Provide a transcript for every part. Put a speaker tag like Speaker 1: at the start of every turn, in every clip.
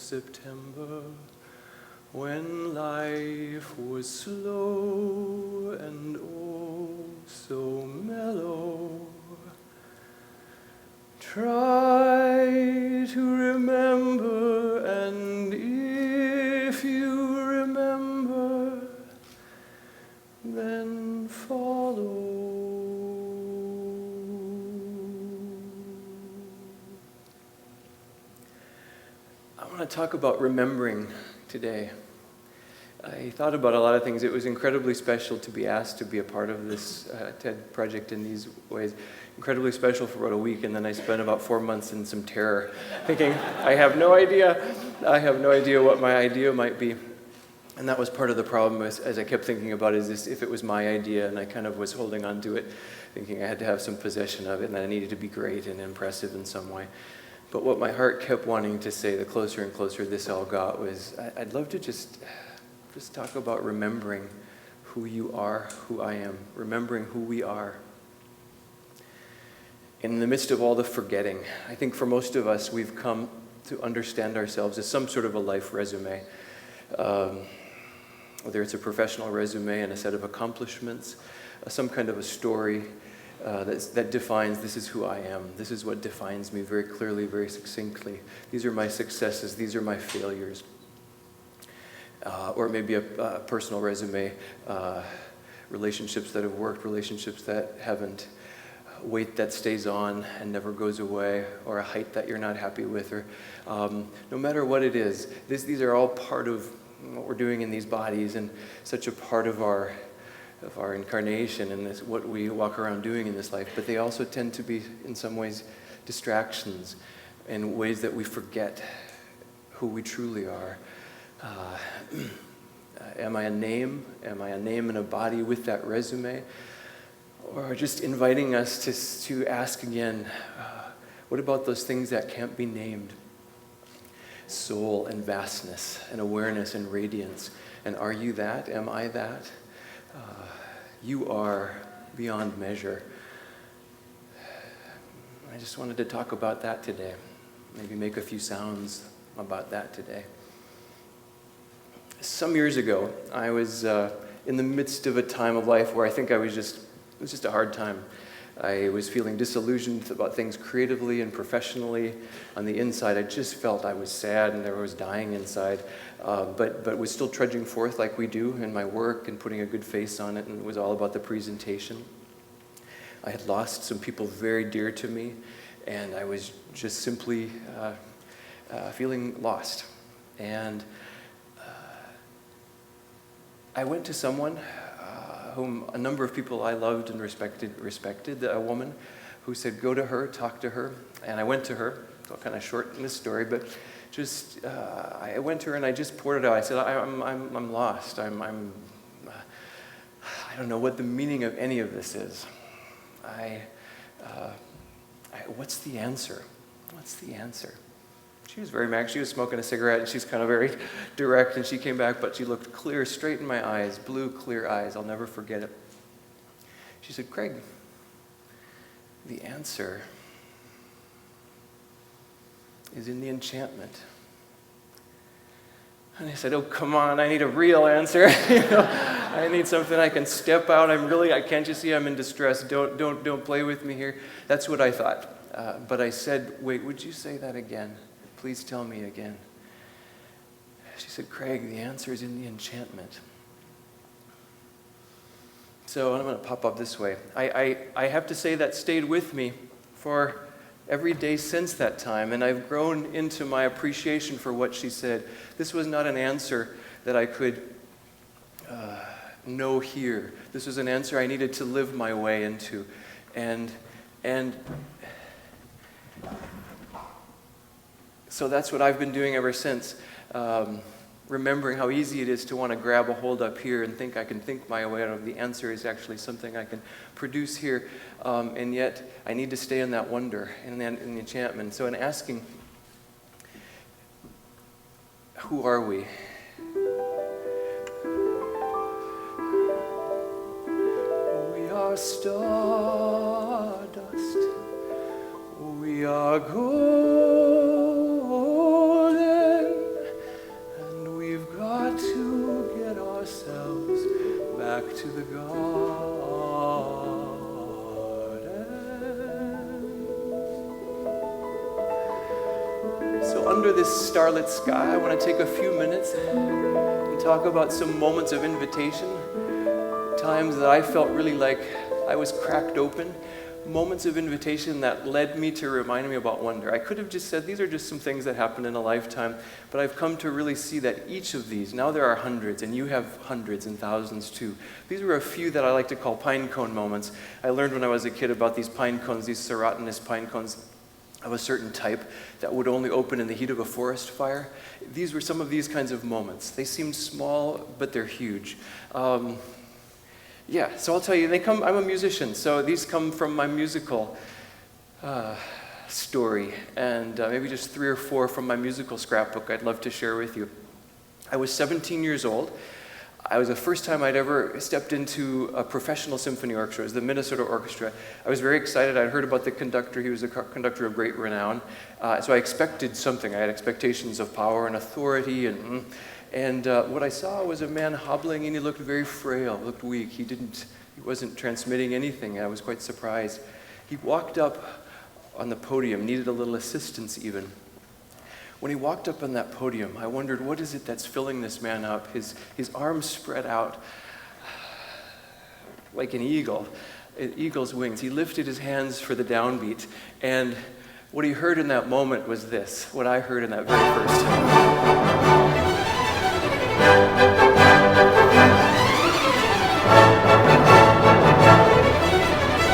Speaker 1: September, when life was slow and oh so mellow. Try to remember, and if you remember, then follow. I want to talk about remembering today. I thought about a lot of things. It was incredibly special to be asked to be a part of this TED project in these ways. Incredibly special for about a week, and then I spent about 4 months in some terror, thinking, I have no idea what my idea might be. And that was part of the problem as I kept thinking about, is this if it was my idea, and I kind of was holding on to it, thinking I had to have some possession of it, and that I needed to be great and impressive in some way. But what my heart kept wanting to say, the closer and closer this all got, was I'd love to just talk about remembering who you are, who I am, remembering who we are. In the midst of all the forgetting, I think for most of us, we've come to understand ourselves as some sort of a life resume. Whether it's a professional resume and a set of accomplishments, some kind of a story that defines, this is who I am. This is what defines me very clearly, very succinctly. These are my successes. These are my failures. Or maybe a personal resume, relationships that have worked, relationships that haven't, weight that stays on and never goes away, or a height that you're not happy with, or no matter what it is, these are all part of what we're doing in these bodies, and such a part of our incarnation, and this what we walk around doing in this life. But they also tend to be, in some ways, distractions, in ways that we forget who we truly are. Am I a name? Am I a name in a body with that resume? Or just inviting us to ask again, what about those things that can't be named? Soul and vastness and awareness and radiance. And are you that? Am I that? You are beyond measure. I just wanted to talk about that today. Maybe make a few sounds about that today. Some years ago, I was in the midst of a time of life where I think it was just a hard time. I was feeling disillusioned about things creatively and professionally. On the inside, I just felt I was sad and I was dying inside, but was still trudging forth like we do in my work and putting a good face on it, and it was all about the presentation. I had lost some people very dear to me, and I was just simply feeling lost. And I went to someone whom a number of people I loved and respected, a woman who said, go to her, talk to her. And I went to her. It's all kind of short in this story, but just I went to her and I just poured it out. I said, I'm lost. I don't know what the meaning of any of this is. What's the answer? What's the answer? She was very mad. She was smoking a cigarette, and she's kind of very direct, and she came back, but she looked clear, straight in my eyes, blue, clear eyes. I'll never forget it. She said, Craig, the answer is in the enchantment. And I said, oh, come on, I need a real answer. I need something I can step out. Can't you see I'm in distress? Don't play with me here. That's what I thought. But I said, wait, would you say that again? Please tell me again. She said, Craig, the answer is in the enchantment. So I'm going to pop up this way. I have to say that stayed with me for every day since that time, and I've grown into my appreciation for what she said. This was not an answer that I could know here. This was an answer I needed to live my way into. And so that's what I've been doing ever since, remembering how easy it is to want to grab a hold up here and think I can think my way out of the answer is actually something I can produce here, and yet I need to stay in that wonder, in the enchantment. So in asking, who are we? We are stardust. We are golden. back to the garden. So under this starlit sky, I want to take a few minutes and talk about some moments of invitation, times that I felt really like I was cracked open, moments of invitation that led me to remind me about wonder. I could have just said, these are just some things that happen in a lifetime, but I've come to really see that each of these, now there are hundreds, and you have hundreds and thousands too. These were a few that I like to call pine cone moments. I learned when I was a kid about these pine cones, these serotinous pine cones of a certain type that would only open in the heat of a forest fire. These were some of these kinds of moments. They seem small, but they're huge. Yeah, so I'll tell you, I'm a musician, so these come from my musical story, and maybe just 3 or 4 from my musical scrapbook I'd love to share with you. I was 17 years old. I was the first time I'd ever stepped into a professional symphony orchestra. It was the Minnesota Orchestra. I was very excited. I'd heard about the conductor. He was a conductor of great renown. So I expected something. I had expectations of power and authority, and what I saw was a man hobbling, and he looked very frail, looked weak. He wasn't transmitting anything. I was quite surprised. He walked up on the podium, needed a little assistance even. When he walked up on that podium, I wondered, what is it that's filling this man up? His arms spread out like an eagle's wings. He lifted his hands for the downbeat, and what he heard in that moment was this, what I heard in that very first time.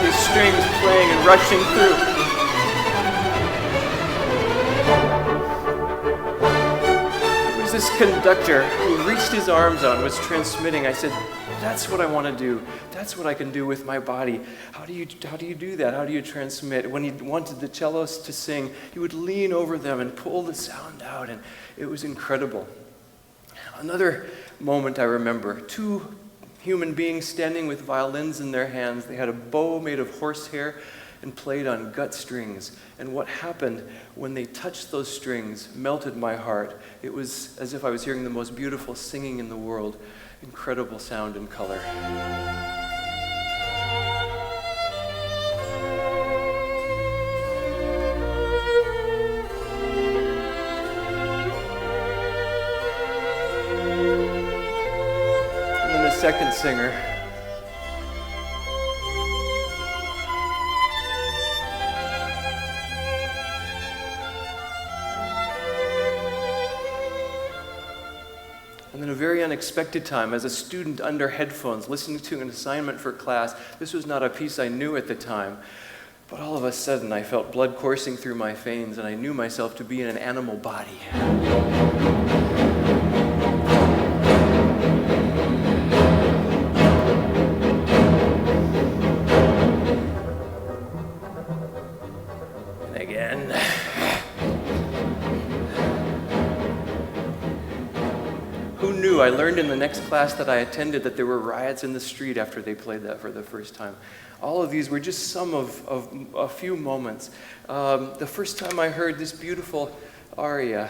Speaker 1: These strings playing and rushing through. It was this conductor who reached his arms out and was transmitting. I said, that's what I want to do. That's what I can do with my body. How do you do that? How do you transmit? When he wanted the cellos to sing, he would lean over them and pull the sound out, and it was incredible. Another moment I remember, 2 human beings standing with violins in their hands. They had a bow made of horsehair and played on gut strings. And what happened when they touched those strings melted my heart. It was as if I was hearing the most beautiful singing in the world. Incredible sound and color. And then the second singer. And then a very unexpected time, as a student under headphones, listening to an assignment for class. This was not a piece I knew at the time, but all of a sudden I felt blood coursing through my veins, and I knew myself to be in an animal body. And again. Who knew? I learned in the next class that I attended that there were riots in the street after they played that for the first time. All of these were just some of a few moments. The first time I heard this beautiful aria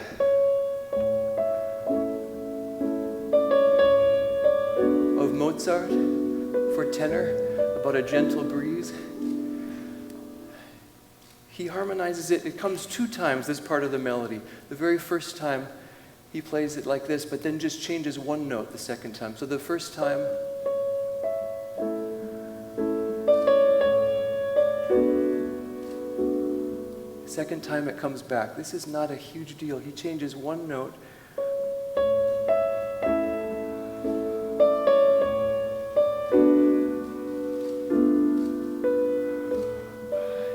Speaker 1: of Mozart for tenor, about a gentle breeze. He harmonizes it. It comes 2 times, this part of the melody. The very first time, he plays it like this, but then just changes 1 note the second time. So the first time, second time it comes back. This is not a huge deal. He changes 1 note.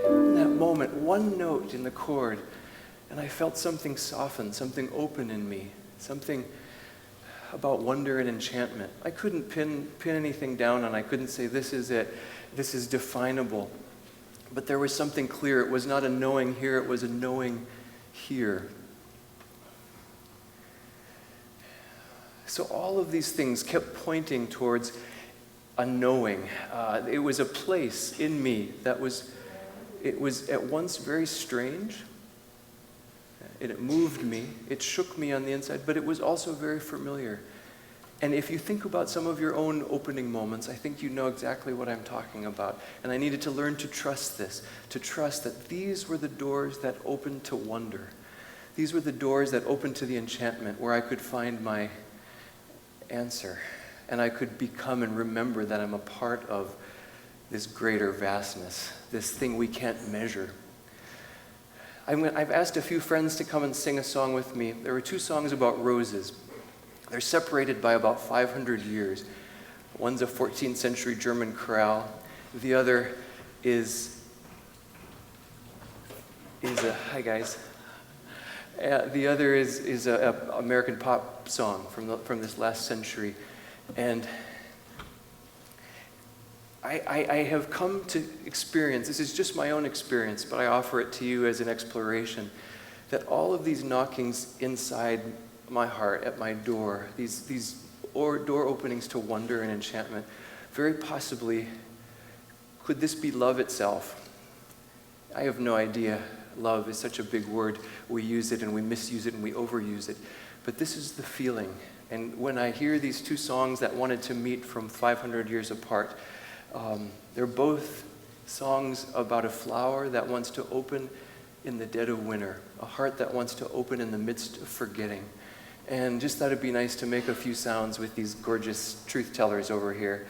Speaker 1: In that moment, 1 note in the chord, and I felt something soften, something open in me, something about wonder and enchantment. I couldn't pin anything down, and I couldn't say, this is it, this is definable. But there was something clear. It was not a knowing here, it was a knowing here. So all of these things kept pointing towards a knowing. It was a place in me that was at once very strange, and it moved me, it shook me on the inside, but it was also very familiar. And if you think about some of your own opening moments, I think you know exactly what I'm talking about. And I needed to learn to trust this, to trust that these were the doors that opened to wonder. These were the doors that opened to the enchantment where I could find my answer. And I could become and remember that I'm a part of this greater vastness, this thing we can't measure. I've asked a few friends to come and sing a song with me. There were 2 songs about roses. They're separated by about 500 years. One's a 14th century German chorale. The other is a, hi guys. The other is a American pop song from this last century. And I have come to experience, this is just my own experience, but I offer it to you as an exploration, that all of these knockings inside my heart, at my door, these door openings to wonder and enchantment, very possibly, could this be love itself? I have no idea. Love is such a big word. We use it and we misuse it and we overuse it. But this is the feeling. And when I hear these 2 songs that wanted to meet from 500 years apart, they're both songs about a flower that wants to open in the dead of winter, a heart that wants to open in the midst of forgetting. And just thought it'd be nice to make a few sounds with these gorgeous truth tellers over here.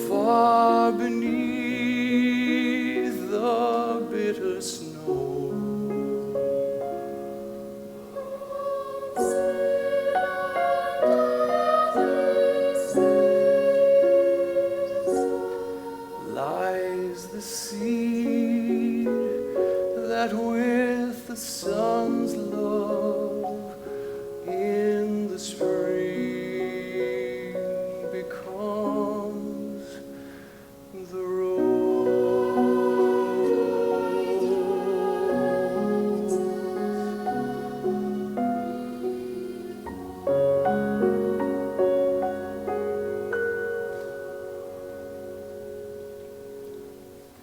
Speaker 2: far beneath the bitter snow.
Speaker 1: that with the sun's love in the spring becomes the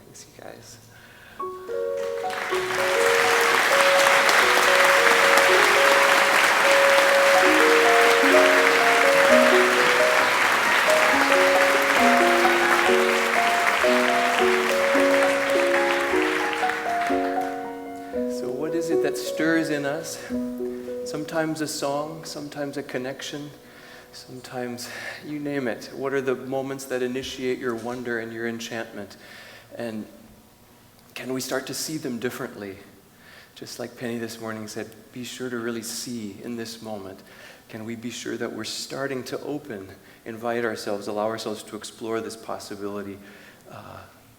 Speaker 1: Thanks, you guys. So what is it that stirs in us? Sometimes a song, sometimes a connection, sometimes you name it. What are the moments that initiate your wonder and your enchantment? And can we start to see them differently? Just like Penny this morning said, be sure to really see in this moment. Can we be sure that we're starting to open, invite ourselves, allow ourselves to explore this possibility,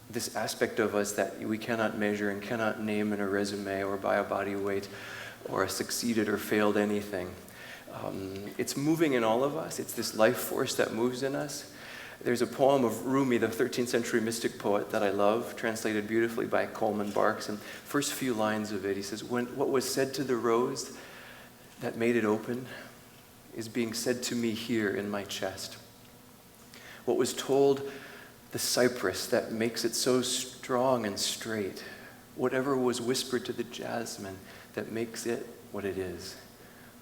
Speaker 1: this aspect of us that we cannot measure and cannot name in a resume or by a body weight or a succeeded or failed anything. It's moving in all of us. It's this life force that moves in us. There's a poem of Rumi, the 13th century mystic poet that I love, translated beautifully by Coleman Barks. And first few lines of it, he says, what was said to the rose that made it open is being said to me here in my chest. What was told the cypress that makes it so strong and straight, whatever was whispered to the jasmine that makes it what it is,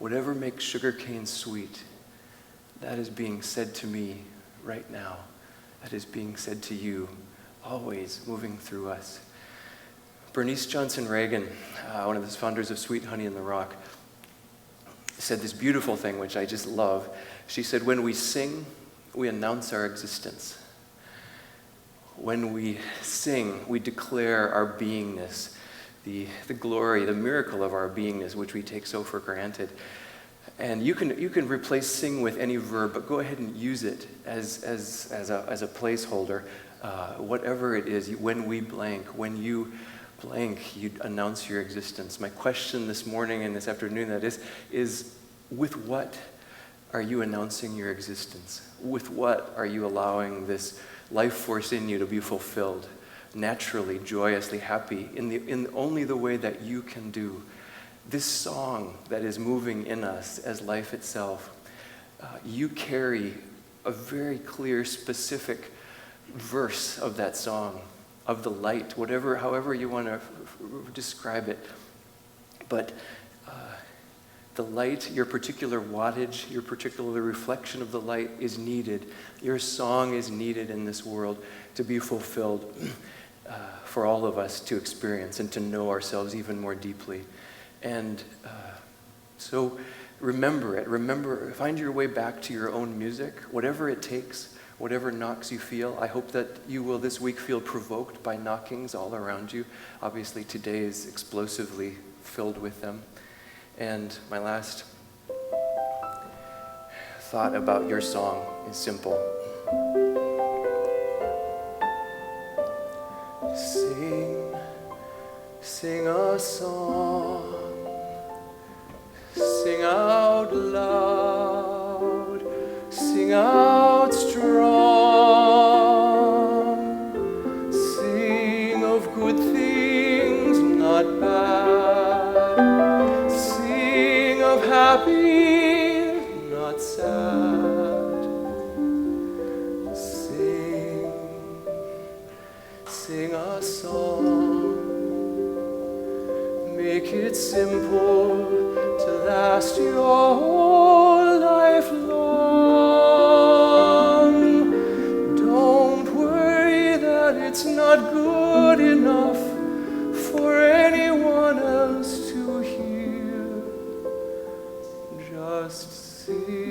Speaker 1: whatever makes sugarcane sweet, that is being said to me right now. That is being said to you, always moving through us. Bernice Johnson Reagan, one of the founders of Sweet Honey in the Rock, said this beautiful thing, which I just love. She said, when we sing, we announce our existence. When we sing, we declare our beingness, the glory, the miracle of our beingness, which we take so for granted. And you can replace sing with any verb, but go ahead and use it as a placeholder. Whatever it is, when we blank, when you blank, you announce your existence. My question this morning and this afternoon, that is with what are you announcing your existence? With what are you allowing this life force in you to be fulfilled, naturally, joyously, happy, in only the way that you can do? This song that is moving in us as life itself, you carry a very clear, specific verse of that song, of the light, however you want to describe it. But the light, your particular wattage, your particular reflection of the light is needed. Your song is needed in this world to be fulfilled for all of us to experience and to know ourselves even more deeply. And so remember it. Find your way back to your own music, whatever it takes, whatever knocks you feel. I hope that you will this week feel provoked by knockings all around you. Obviously, today is explosively filled with them. And my last thought about your song is simple. Sing a song. Sing out loud, sing out strong, sing of good things, not bad, sing of happy, not sad, sing a song, make it simple to last your whole life long. Don't worry that it's not good enough for anyone else to hear. Just sing.